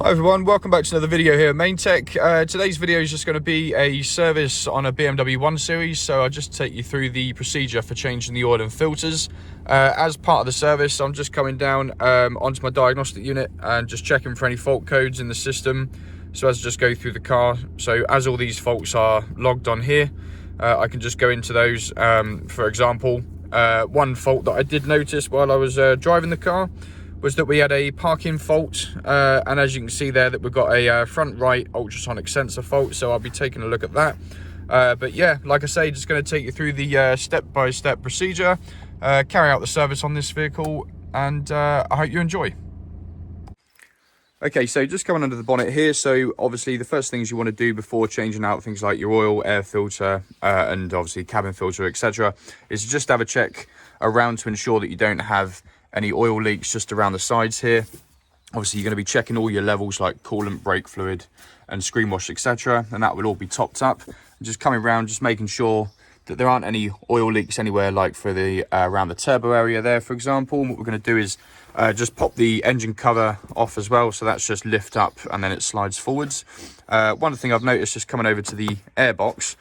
Hi everyone, welcome back to another video here at Main-Tec. Today's video is just going to be a service on a BMW 1 Series, so I'll just take you through the procedure for changing the oil and filters. As part of the service, I'm just coming down onto my diagnostic unit and just checking for any fault codes in the system, so as I just go through the car. So as all these faults are logged on here, I can just go into those. For example, one fault that I did notice while I was driving the car was that we had a parking fault, and as you can see there that we've got a front right ultrasonic sensor fault, so I'll be taking a look at that. But yeah, like I say, just going to take you through the step-by-step procedure, carry out the service on this vehicle, and I hope you enjoy. Okay, so just coming under the bonnet here, so obviously the first things you want to do before changing out things like your oil, air filter, and obviously cabin filter, etc., is just have a check around to ensure that you don't have any oil leaks just around the sides here. Obviously, you're going to be checking all your levels like coolant, brake fluid, and screen wash, etc., and that will all be topped up. And just coming around, just making sure that there aren't any oil leaks anywhere, like for the around the turbo area there, for example. And what we're going to do is just pop the engine cover off as well, so that's just lift up and then it slides forwards. One thing I've noticed just coming over to the air box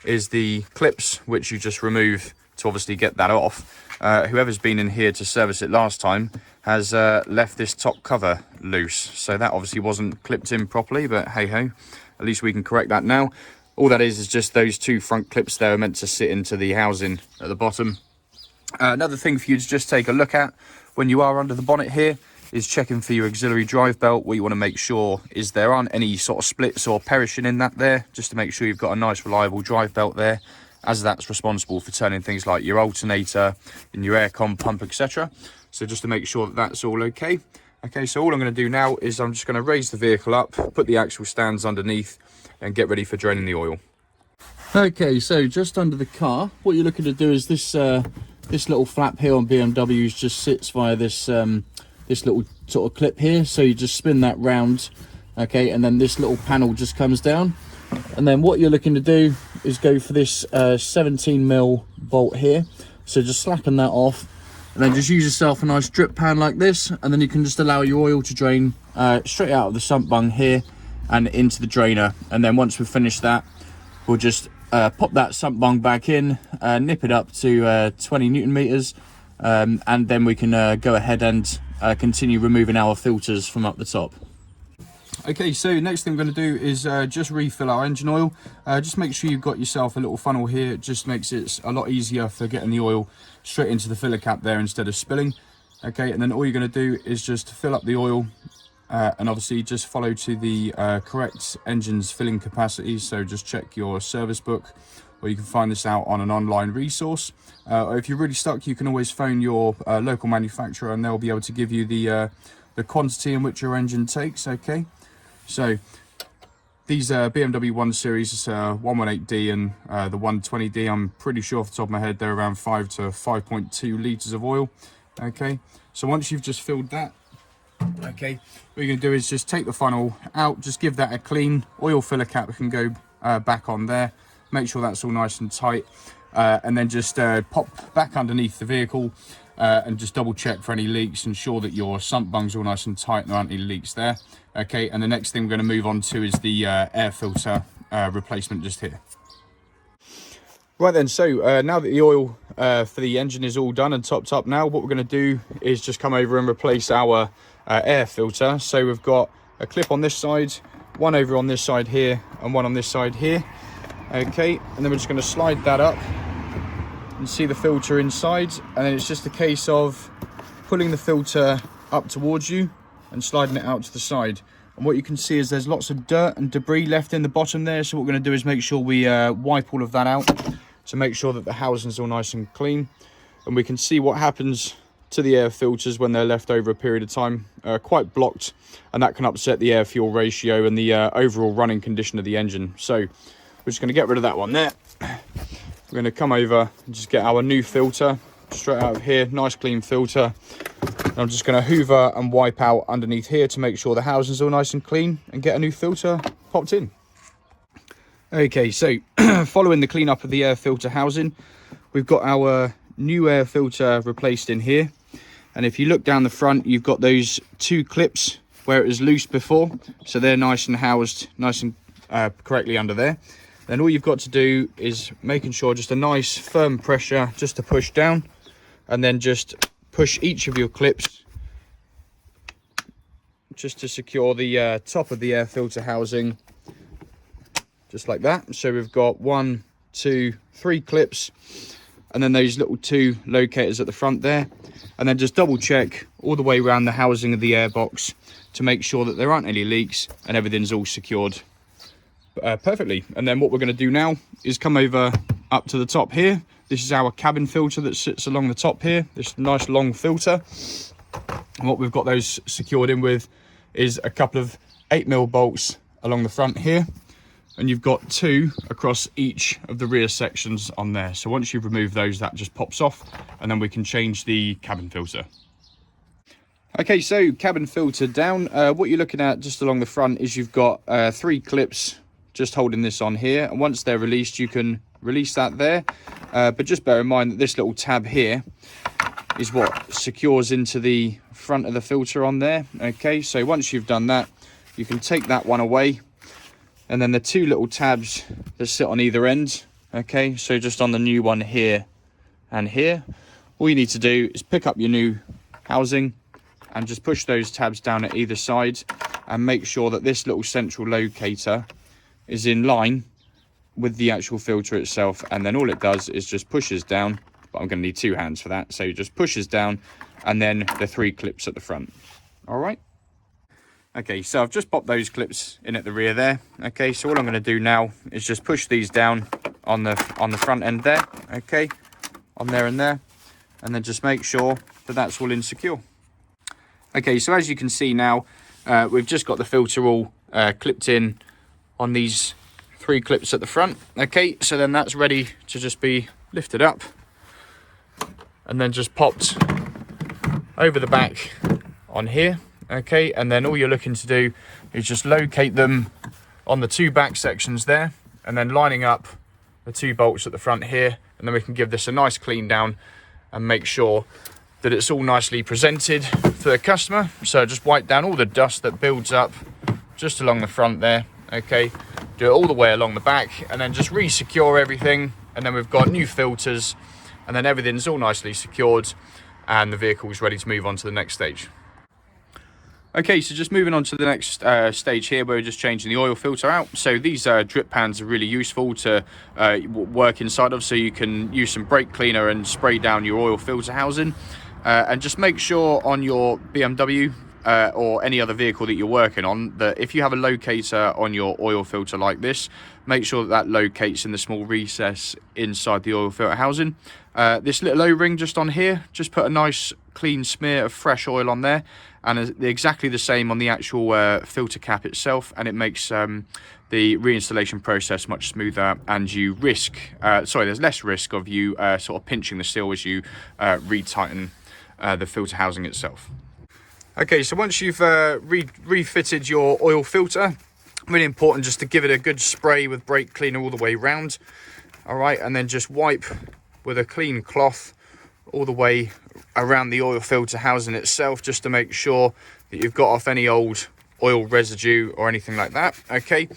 is the clips, which you just remove to obviously get that off. Whoever's been in here to service it last time has left this top cover loose, so that obviously wasn't clipped in properly, but hey ho, at least we can correct that now. All that is just those two front clips there are meant to sit into the housing at the bottom. Another thing for you to just take a look at when you are under the bonnet here is checking for your auxiliary drive belt. What you want to make sure is there aren't any sort of splits or perishing in that there, just to make sure you've got a nice reliable drive belt there, as that's responsible for turning things like your alternator and your aircon pump, etc. So just to make sure that that's all okay. Okay, so all I'm going to do now is I'm just going to raise the vehicle up, put the axle stands underneath, and get ready for draining the oil. Okay, so just under the car, what you're looking to do is this this little flap here on BMWs just sits via this this little sort of clip here. So you just spin that round, okay, and then this little panel just comes down. And then what you're looking to do is go for this 17mm bolt here. So just slacken that off, and then just use yourself a nice drip pan like this, and then you can just allow your oil to drain straight out of the sump bung here and into the drainer. And then once we've finished that, we'll just pop that sump bung back in, nip it up to 20 Newton meters, and then we can go ahead and continue removing our filters from up the top. Okay, so next thing we're going to do is just refill our engine oil. Just make sure you've got yourself a little funnel here. It just makes it a lot easier for getting the oil straight into the filler cap there instead of spilling. Okay, and then all you're going to do is just fill up the oil, and obviously just follow to the correct engine's filling capacity. So just check your service book, or you can find this out on an online resource. Or if you're really stuck, you can always phone your local manufacturer, and they'll be able to give you the quantity in which your engine takes. Okay. So these BMW 1 Series, 118D and the 120D, I'm pretty sure off the top of my head they're around 5 to 5.2 litres of oil. Okay, so once you've just filled that, okay, what you're going to do is just take the funnel out, just give that a clean. Oil filler cap can go back on there, make sure that's all nice and tight, and then just pop back underneath the vehicle and just double check for any leaks, ensure that your sump bung's all nice and tight and there aren't any leaks there. Okay, and the next thing we're going to move on to is the air filter replacement just here. Right then, so now that the oil for the engine is all done and topped up now, what we're going to do is just come over and replace our air filter. So we've got a clip on this side, one over on this side here, and one on this side here. Okay, and then we're just going to slide that up and see the filter inside, and then it's just a case of pulling the filter up towards you and sliding it out to the side. And what you can see is there's lots of dirt and debris left in the bottom there, so what we're going to do is make sure we wipe all of that out to make sure that the housing's all nice and clean. And we can see what happens to the air filters when they're left over a period of time, quite blocked, and that can upset the air fuel ratio and the overall running condition of the engine. So we're just going to get rid of that one there. We're going to come over and just get our new filter straight out of here, nice clean filter. And I'm just going to hoover and wipe out underneath here to make sure the housing's all nice and clean, and get a new filter popped in. Okay, so following the cleanup of the air filter housing, we've got our new air filter replaced in here. And if you look down the front, you've got those two clips where it was loose before, so they're nice and housed nice and correctly under there. Then all you've got to do is making sure just a nice firm pressure just to push down, and then just push each of your clips just to secure the top of the air filter housing, just like that. So we've got 1, 2, 3 clips, and then those little 2 locators at the front there, and then just double check all the way around the housing of the air box to make sure that there aren't any leaks and everything's all secured perfectly. And then what we're going to do now is come over up to the top here. This is our cabin filter that sits along the top here, this nice long filter. And what we've got those secured in with is a couple of 8mm bolts along the front here, and you've got 2 across each of the rear sections on there. So once you've removed those, that just pops off, and then we can change the cabin filter. Okay, so cabin filter down. What you're looking at just along the front is you've got 3 clips just holding this on here, and once they're released, you can release that there. But just bear in mind that this little tab here is what secures into the front of the filter on there. Okay, so once you've done that, you can take that one away, and then the 2 little tabs that sit on either end. Okay, so just on the new one here and here, all you need to do is pick up your new housing and just push those tabs down at either side, and make sure that this little central locator is in line with the actual filter itself. And then all it does is just pushes down, but I'm going to need 2 hands for that, so it just pushes down, and then the 3 clips at the front. All right. Okay, so I've just popped those clips in at the rear there. Okay, so all I'm going to do now is just push these down on the front end there. Okay, on there and there, and then just make sure that that's all in secure. Okay, so as you can see now, we've just got the filter all clipped in on these 3 clips at the front. Okay, so then that's ready to just be lifted up and then just popped over the back on here. Okay, and then all you're looking to do is just locate them on the 2 back sections there, and then lining up the 2 bolts at the front here, and then we can give this a nice clean down and make sure that it's all nicely presented for the customer. So just wipe down all the dust that builds up just along the front there. Okay, do it all the way along the back, and then just re-secure everything, and then we've got new filters, and then everything's all nicely secured, and the vehicle's ready to move on to the next stage. Okay, so just moving on to the next stage here, where we're just changing the oil filter out. So these drip pans are really useful to work inside of, so you can use some brake cleaner and spray down your oil filter housing. And just make sure on your BMW or any other vehicle that you're working on, that if you have a locator on your oil filter like this, make sure that that locates in the small recess inside the oil filter housing. This little O-ring just on here, just put a nice clean smear of fresh oil on there, and exactly the same on the actual filter cap itself, and it makes the reinstallation process much smoother, and you there's less risk of you sort of pinching the seal as you retighten the filter housing itself. Okay, so once you've refitted your oil filter, really important just to give it a good spray with brake cleaner all the way round. All right, and then just wipe with a clean cloth all the way around the oil filter housing itself, just to make sure that you've got off any old oil residue or anything like that. Okay,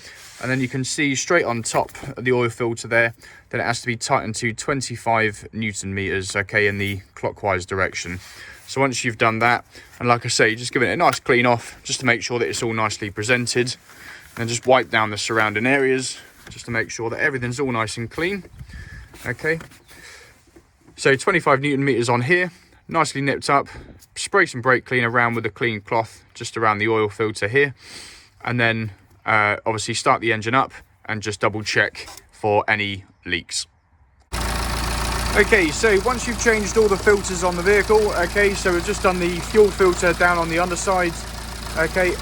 and then you can see straight on top of the oil filter there that it has to be tightened to 25 Newton meters, okay, in the clockwise direction. So once you've done that, and like I say, just give it a nice clean off just to make sure that it's all nicely presented, and just wipe down the surrounding areas just to make sure that everything's all nice and clean. Okay, so 25 Newton meters on here, nicely nipped up. Spray some brake cleaner around with a clean cloth just around the oil filter here, and then obviously start the engine up and just double check for any leaks. Okay, so once you've changed all the filters on the vehicle, okay, so we've just done the fuel filter down on the underside, okay,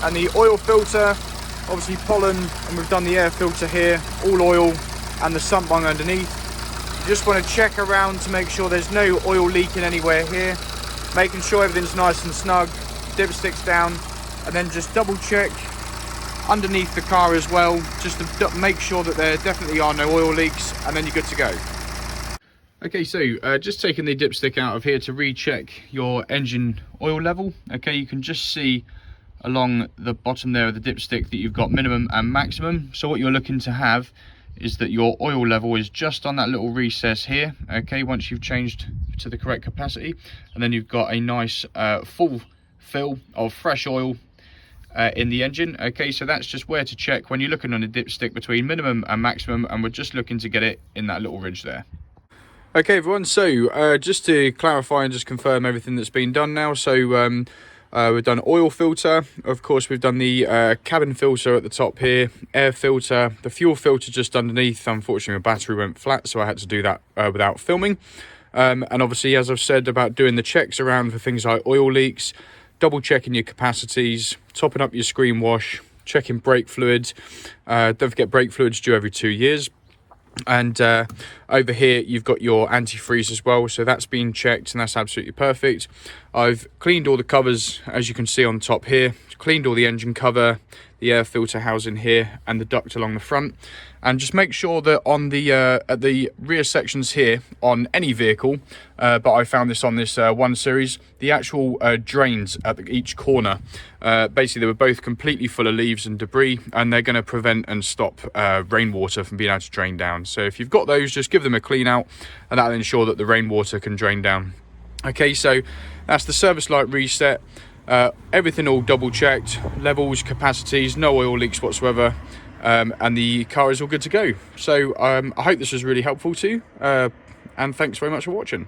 and the oil filter, obviously pollen, and we've done the air filter here, all oil, and the sump bung underneath. You just want to check around to make sure there's no oil leaking anywhere here, making sure everything's nice and snug, dipsticks down, and then just double check underneath the car as well, just to make sure that there definitely are no oil leaks, and then you're good to go. Okay, so just taking the dipstick out of here to recheck your engine oil level. Okay, you can just see along the bottom there of the dipstick that you've got minimum and maximum. So what you're looking to have is that your oil level is just on that little recess here, okay, once you've changed to the correct capacity, and then you've got a nice full fill of fresh oil in the engine. Okay, so that's just where to check when you're looking on a dipstick between minimum and maximum, and we're just looking to get it in that little ridge there. Okay everyone, so just to clarify and just confirm everything that's been done now. So we've done oil filter, of course we've done the cabin filter at the top here, air filter, the fuel filter just underneath. Unfortunately my battery went flat, so I had to do that without filming. And obviously, as I've said about doing the checks around for things like oil leaks, double checking your capacities, topping up your screen wash, checking brake fluid. Don't forget brake fluid's due every 2 years. And over here you've got your antifreeze as well, so that's been checked and that's absolutely perfect. I've cleaned all the covers, as you can see on top here, cleaned all the engine cover, the air filter housing here, and the duct along the front. And just make sure that on the at the rear sections here on any vehicle, but I found this on this 1 Series, the actual drains at each corner, basically they were both completely full of leaves and debris, and they're going to prevent and stop rainwater from being able to drain down. So if you've got those, just give them a clean out, and that'll ensure that the rainwater can drain down. Okay, so that's the service light reset. Everything all double checked, levels, capacities, no oil leaks whatsoever, and the car is all good to go. So I hope this was really helpful to you, and thanks very much for watching.